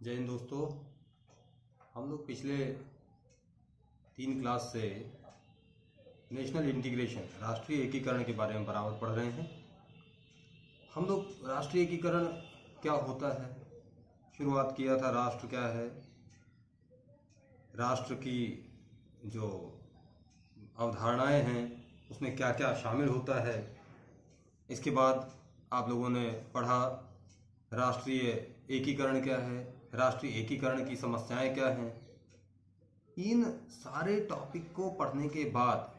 जय हिंद दोस्तों। हम लोग पिछले 3 क्लास से नेशनल इंटीग्रेशन राष्ट्रीय एकीकरण के बारे में बराबर पढ़ रहे हैं। हम लोग राष्ट्रीय एकीकरण क्या होता है, शुरुआत किया था। राष्ट्र क्या है, राष्ट्र की जो अवधारणाएं हैं उसमें क्या क्या शामिल होता है। इसके बाद आप लोगों ने पढ़ा राष्ट्रीय एकीकरण क्या है, राष्ट्रीय एकीकरण की समस्याएं क्या हैं। इन सारे टॉपिक को पढ़ने के बाद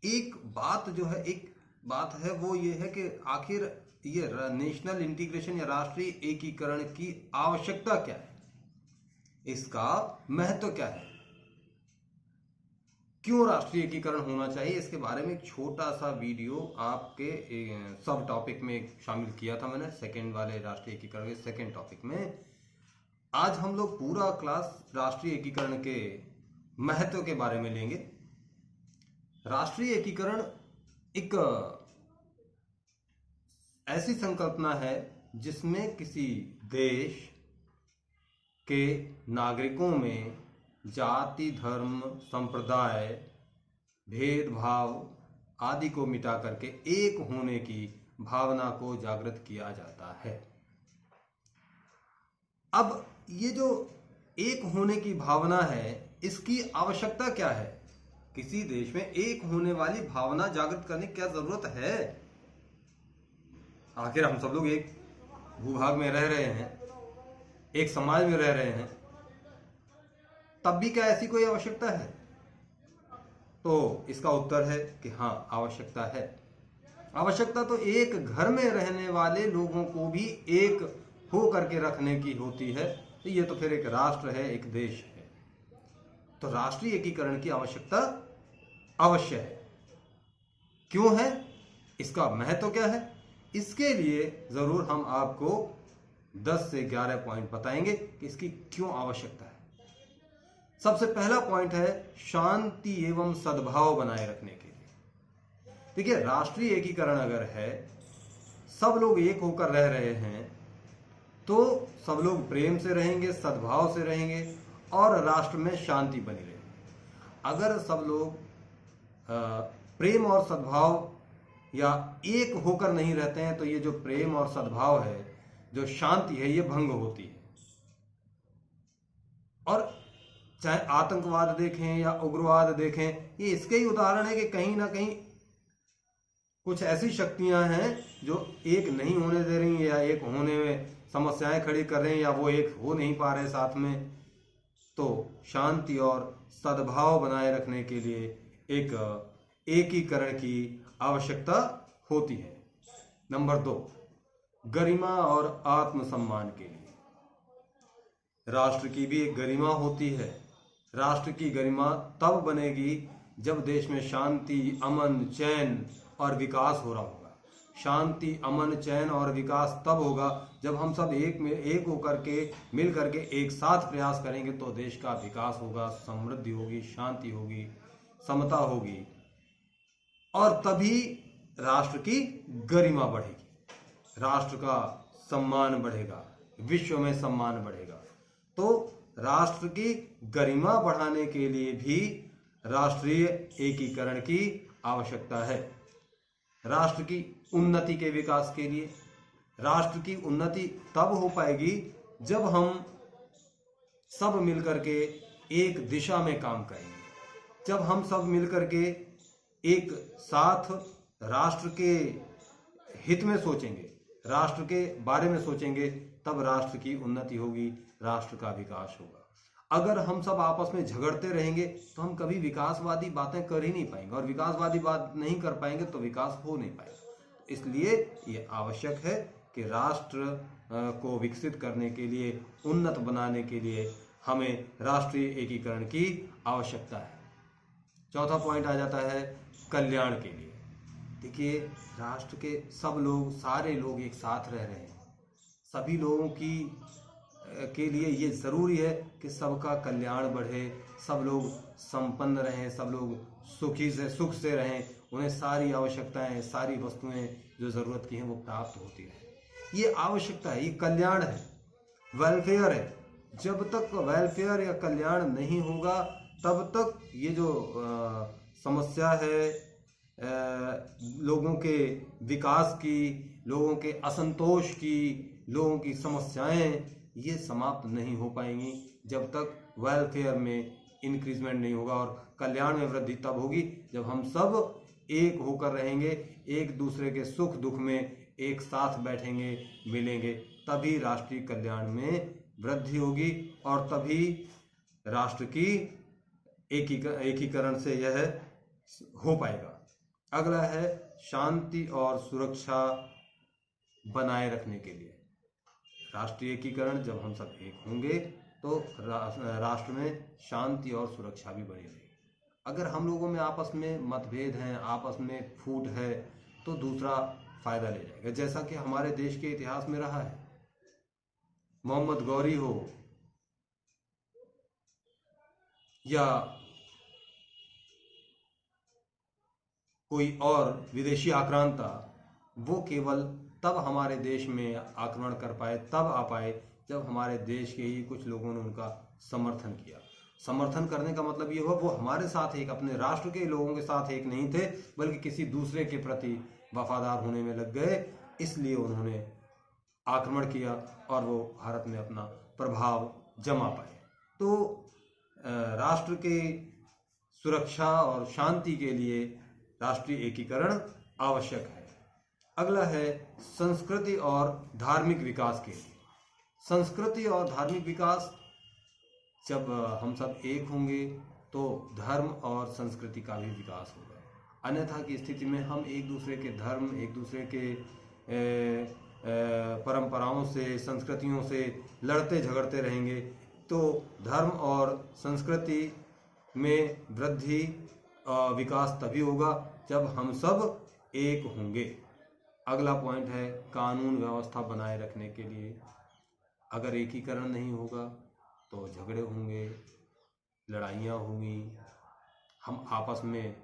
एक बात है वो ये है कि आखिर ये नेशनल इंटीग्रेशन या राष्ट्रीय एकीकरण की आवश्यकता क्या है, इसका महत्व क्या है, क्यों राष्ट्रीय एकीकरण होना चाहिए। इसके बारे में एक छोटा सा वीडियो आपके सब टॉपिक में शामिल किया था मैंने, सेकंड वाले राष्ट्रीय एकीकरण के सेकंड टॉपिक में। आज हम लोग पूरा क्लास राष्ट्रीय एकीकरण के महत्व के बारे में लेंगे। राष्ट्रीय एकीकरण एक ऐसी संकल्पना है जिसमें किसी देश के नागरिकों में जाति, धर्म, संप्रदाय, भेदभाव आदि को मिटा करके एक होने की भावना को जागृत किया जाता है। अब ये जो एक होने की भावना है, इसकी आवश्यकता क्या है। किसी देश में एक होने वाली भावना जागृत करने की क्या जरूरत है। आखिर हम सब लोग एक भूभाग में रह रहे हैं, एक समाज में रह रहे हैं, तब भी क्या ऐसी कोई आवश्यकता है। तो इसका उत्तर है कि हाँ, आवश्यकता है। आवश्यकता तो एक घर में रहने वाले लोगों को भी एक हो करके रखने की होती है। तो ये तो फिर एक राष्ट्र है, एक देश है। तो राष्ट्रीय एकीकरण की आवश्यकता अवश्य है। क्यों है, इसका महत्व क्या है, इसके लिए जरूर हम आपको 10 से 11 पॉइंट बताएंगे कि इसकी क्यों आवश्यकता है। सबसे पहला पॉइंट है शांति एवं सद्भाव बनाए रखने के लिए। देखिए, राष्ट्रीय एकीकरण अगर है, सब लोग एक होकर रह रहे हैं, तो सब लोग प्रेम से रहेंगे, सद्भाव से रहेंगे और राष्ट्र में शांति बनी रहेगी। अगर सब लोग प्रेम और सद्भाव या एक होकर नहीं रहते हैं, तो ये जो प्रेम और सद्भाव है, जो शांति है, ये भंग होती है। और चाहे आतंकवाद देखें या उग्रवाद देखें, ये इसके ही उदाहरण है कि कहीं ना कहीं कुछ ऐसी शक्तियां हैं जो एक नहीं होने दे रही या एक होने में समस्याएं खड़ी कर रहे हैं, या वो एक हो नहीं पा रहे साथ में। तो शांति और सद्भाव बनाए रखने के लिए एक एकीकरण की आवश्यकता होती है। नंबर 2, गरिमा और आत्मसम्मान के लिए। राष्ट्र की भी एक गरिमा होती है। राष्ट्र की गरिमा तब बनेगी जब देश में शांति, अमन, चैन और विकास हो रहा होगा। शांति, अमन, चैन और विकास तब होगा जब हम सब एक होकर के मिल करके एक साथ प्रयास करेंगे। तो देश का विकास होगा, समृद्धि होगी, शांति होगी, समता होगी, और तभी राष्ट्र की गरिमा बढ़ेगी, राष्ट्र का सम्मान बढ़ेगा, विश्व में सम्मान बढ़ेगा। तो राष्ट्र की गरिमा बढ़ाने के लिए भी राष्ट्रीय एकीकरण की आवश्यकता है। राष्ट्र की उन्नति के विकास के लिए, राष्ट्र की उन्नति तब हो पाएगी जब हम सब मिलकर के एक दिशा में काम करेंगे, जब हम सब मिलकर के एक साथ राष्ट्र के हित में सोचेंगे, राष्ट्र के बारे में सोचेंगे, तब राष्ट्र की उन्नति होगी, राष्ट्र का विकास होगा। अगर हम सब आपस में झगड़ते रहेंगे तो हम कभी विकासवादी बातें कर ही नहीं पाएंगे, और विकासवादी बात नहीं कर पाएंगे तो विकास हो नहीं पाएगा। इसलिए ये आवश्यक है कि राष्ट्र को विकसित करने के लिए, उन्नत बनाने के लिए हमें राष्ट्रीय एकीकरण की आवश्यकता है। चौथा पॉइंट आ जाता है कल्याण के लिए। देखिए, राष्ट्र के सब लोग, सारे लोग एक साथ रह रहे हैं। सभी लोगों के लिए ये जरूरी है कि सबका कल्याण बढ़े, सब लोग संपन्न रहें, सब लोग सुख से रहें, उन्हें सारी आवश्यकताएं, सारी वस्तुएं जो जरूरत की हैं वो प्राप्त होती रहे। ये आवश्यकता है, ये कल्याण है। वेलफेयर है। जब तक वेलफेयर या कल्याण नहीं होगा तब तक ये जो समस्या है लोगों के विकास की, लोगों के असंतोष की, लोगों की समस्याएं, ये समाप्त नहीं हो पाएंगी जब तक वेलफेयर में इंक्रीजमेंट नहीं होगा। और कल्याण में वृद्धि तब होगी जब हम सब एक होकर रहेंगे, एक दूसरे के सुख दुख में एक साथ बैठेंगे, मिलेंगे, तभी राष्ट्रीय कल्याण में वृद्धि होगी और तभी राष्ट्र की एकीकरण से यह हो पाएगा। अगला है शांति और सुरक्षा बनाए रखने के लिए। राष्ट्रीय एकीकरण, जब हम सब एक होंगे तो राष्ट्र में शांति और सुरक्षा भी बनी रहेगी। अगर हम लोगों में आपस में मतभेद हैं, आपस में फूट है, तो दूसरा फायदा ले जाएगा, जैसा कि हमारे देश के इतिहास में रहा है। मोहम्मद गौरी हो या कोई और विदेशी आक्रांता, वो केवल तब हमारे देश में आक्रमण कर पाए, तब आ पाए जब हमारे देश के ही कुछ लोगों ने उनका समर्थन किया। समर्थन करने का मतलब ये हुआ वो हमारे साथ एक, अपने राष्ट्र के लोगों के साथ एक नहीं थे, बल्कि किसी दूसरे के प्रति वफादार होने में लग गए, इसलिए उन्होंने आक्रमण किया और वो भारत में अपना प्रभाव जमा पाए। तो राष्ट्र के सुरक्षा और शांति के लिए राष्ट्रीय एकीकरण आवश्यक है। अगला है संस्कृति और धार्मिक विकास के लिए। संस्कृति और धार्मिक विकास, जब हम सब एक होंगे तो धर्म और संस्कृति का भी विकास होगा। अन्यथा की स्थिति में हम एक दूसरे के धर्म, एक दूसरे के परंपराओं से, संस्कृतियों से लड़ते झगड़ते रहेंगे, तो धर्म और संस्कृति में वृद्धि विकास तभी होगा जब हम सब एक होंगे। अगला पॉइंट है कानून व्यवस्था बनाए रखने के लिए। अगर एकीकरण नहीं होगा तो झगड़े होंगे, लड़ाइयाँ होंगी, हम आपस में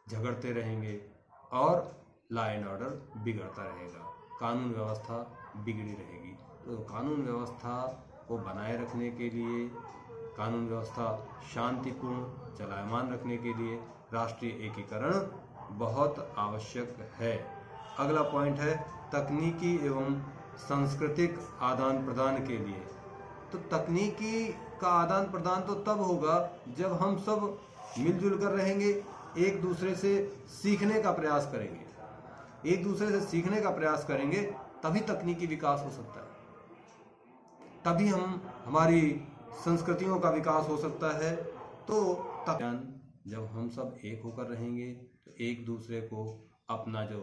झगड़ते रहेंगे और लॉ एंड ऑर्डर बिगड़ता रहेगा, कानून व्यवस्था बिगड़ी रहेगी। तो कानून व्यवस्था को बनाए रखने के लिए, कानून व्यवस्था शांतिपूर्ण चलायमान रखने के लिए राष्ट्रीय एकीकरण बहुत आवश्यक है। अगला पॉइंट है तकनीकी एवं सांस्कृतिक आदान प्रदान के लिए। तो तकनीकी का आदान प्रदान तो तब होगा जब हम सब मिलजुल कर रहेंगे, एक दूसरे से सीखने का प्रयास करेंगे, एक दूसरे से सीखने का प्रयास करेंगे, तभी तकनीकी विकास हो सकता है, तभी हमारी संस्कृतियों का विकास हो सकता है। तो जब हम सब एक होकर रहेंगे तो एक दूसरे को अपना जो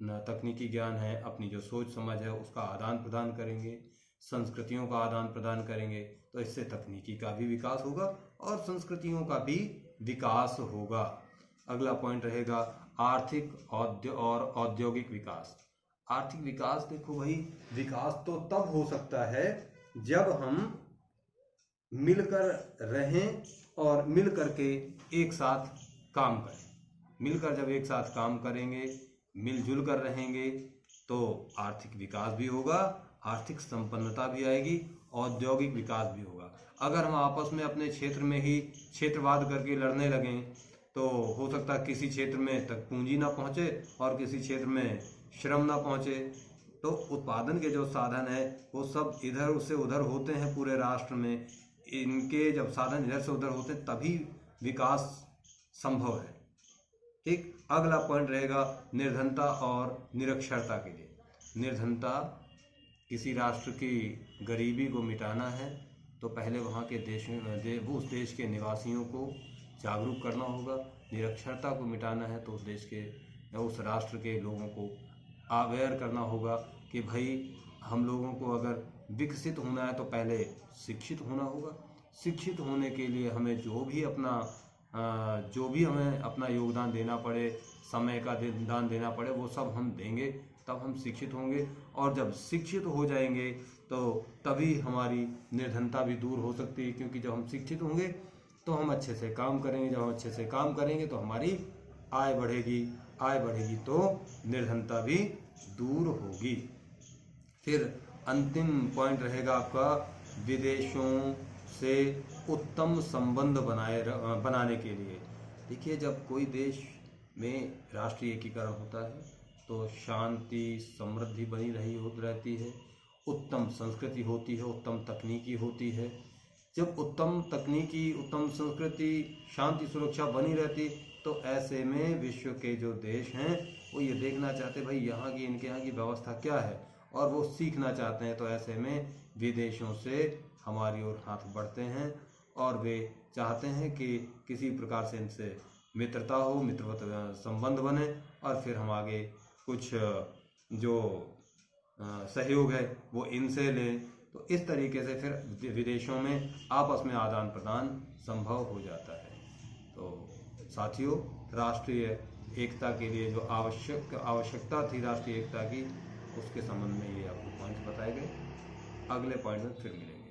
तकनीकी ज्ञान है, अपनी जो सोच समझ है, उसका आदान प्रदान करेंगे, संस्कृतियों का आदान प्रदान करेंगे, तो इससे तकनीकी का भी विकास होगा और संस्कृतियों का भी विकास होगा। अगला पॉइंट रहेगा आर्थिक और औद्योगिक विकास। आर्थिक विकास, देखो भाई, विकास तो तब हो सकता है जब हम मिलकर रहें और मिल करके एक साथ काम करें। मिलकर जब एक साथ काम करेंगे, मिलजुल कर रहेंगे, तो आर्थिक विकास भी होगा, आर्थिक संपन्नता भी आएगी, औद्योगिक विकास भी होगा। अगर हम आपस में अपने क्षेत्र में ही क्षेत्रवाद करके लड़ने लगें तो हो सकता है किसी क्षेत्र में तक पूंजी ना पहुंचे और किसी क्षेत्र में श्रम ना पहुंचे, तो उत्पादन के जो साधन है वो सब इधर से उधर होते हैं पूरे राष्ट्र में। इनके जब साधन इधर से उधर होते हैं तभी विकास संभव है। ठीक। अगला पॉइंट रहेगा निर्धनता और निरक्षरता के लिए। निर्धनता, किसी राष्ट्र की गरीबी को मिटाना है तो पहले वहाँ के उस देश के निवासियों को जागरूक करना होगा। निरक्षरता को मिटाना है तो उस राष्ट्र के लोगों को अवेयर करना होगा कि भाई हम लोगों को अगर विकसित होना है तो पहले शिक्षित होना होगा। शिक्षित होने के लिए हमें जो भी हमें अपना योगदान देना पड़े, समय का दान देना पड़े, वो सब हम देंगे, तब हम शिक्षित होंगे। और जब शिक्षित हो जाएंगे तो तभी हमारी निर्धनता भी दूर हो सकती है, क्योंकि जब हम शिक्षित होंगे तो हम अच्छे से काम करेंगे। जब हम अच्छे से काम करेंगे तो हमारी आय बढ़ेगी, आय बढ़ेगी तो निर्धनता भी दूर होगी। फिर अंतिम पॉइंट रहेगा आपका विदेशों से उत्तम संबंध बनाने के लिए। देखिए, जब कोई देश में राष्ट्रीय एकीकरण होता है तो शांति समृद्धि बनी रहती है, उत्तम संस्कृति होती है, उत्तम तकनीकी होती है। जब उत्तम तकनीकी, उत्तम संस्कृति, शांति सुरक्षा बनी रहती, तो ऐसे में विश्व के जो देश हैं वो ये देखना चाहते भाई यहाँ की, इनके यहाँ की व्यवस्था क्या है, और वो सीखना चाहते हैं। तो ऐसे में विदेशों से हमारी ओर हाथ बढ़ते हैं और वे चाहते हैं कि किसी प्रकार से इनसे मित्रता हो, मित्रवत संबंध बने, और फिर हम आगे कुछ जो सहयोग है वो इनसे लें। तो इस तरीके से फिर विदेशों में आपस में आदान प्रदान संभव हो जाता है। तो साथियों, राष्ट्रीय एकता के लिए जो आवश्यकता थी राष्ट्रीय एकता की, उसके संबंध में ये आपको पॉइंट्स बताए गए। अगले पॉइंट में फिर मिलेंगे।